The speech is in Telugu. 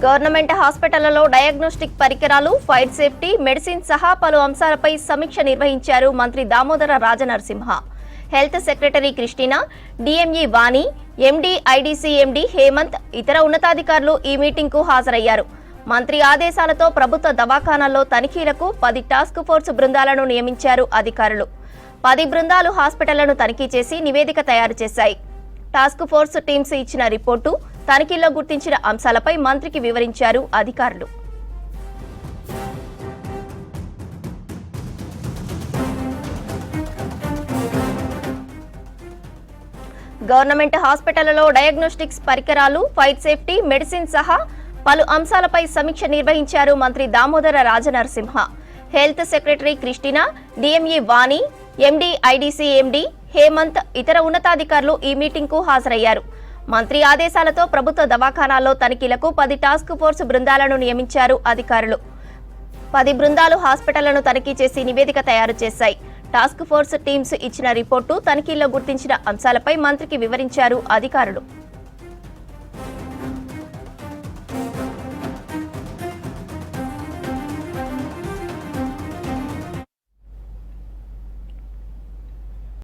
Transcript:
గవర్నమెంట్ హాస్పిటళ్లలో డయాగ్నోస్టిక్ పరికరాలు, ఫైర్ సేఫ్టీ, మెడిసిన్ సహా పలు అంశాలపై సమీక్ష నిర్వహించారు మంత్రి Damodara Rajanarasimha. Health secretary Christina, DME Vani, MD IDC MD Hemanth, ఇతర ఉన్నతాధికారులు ఈ మీటింగ్కు హాజరయ్యారు. మంత్రి ఆదేశాలతో ప్రభుత్వ దవాఖానాల్లో తనిఖీలకు 10 టాస్క్ ఫోర్స్ బృందాలను నియమించారు అధికారులు. 10 బృందాలు హాస్పిటళ్లను తనిఖీ చేసి నివేదిక తయారు చేశాయి. టాస్క్ ఫోర్స్ టీమ్స్ ఇచ్చిన రిపోర్టు, తనిఖీల్లో గుర్తించిన అంశాలపై మంత్రికి వివరించారు అధికారులు. గవర్నమెంట్ హాస్పిటళ్లలో డయాగ్నోస్టిక్స్ పరికరాలు, ఫైర్ సేఫ్టీ, మెడిసిన్ సహా పలు అంశాలపై సమీక్ష నిర్వహించారు మంత్రి Damodara Rajanarasimha. Health secretary Christina, DME Vani, MD IDC MD Hemanth, ఇతర ఉన్నతాధికారులు ఈ మీటింగ్కు హాజరయ్యారు. మంత్రి ఆదేశాలతో ప్రభుత్వ దవాఖానాల్లో తనిఖీలకు 10 టాస్క్ ఫోర్స్ బృందాలను నియమించారు అధికారులు. 10 బృందాలు హాస్పిటళ్లను తనిఖీ చేసి నివేదిక తయారు చేశాయి. టాస్క్ ఫోర్స్ టీమ్స్ ఇచ్చిన రిపోర్టు, తనిఖీల్లో గుర్తించిన అంశాలపై మంత్రికి వివరించారు అధికారులు.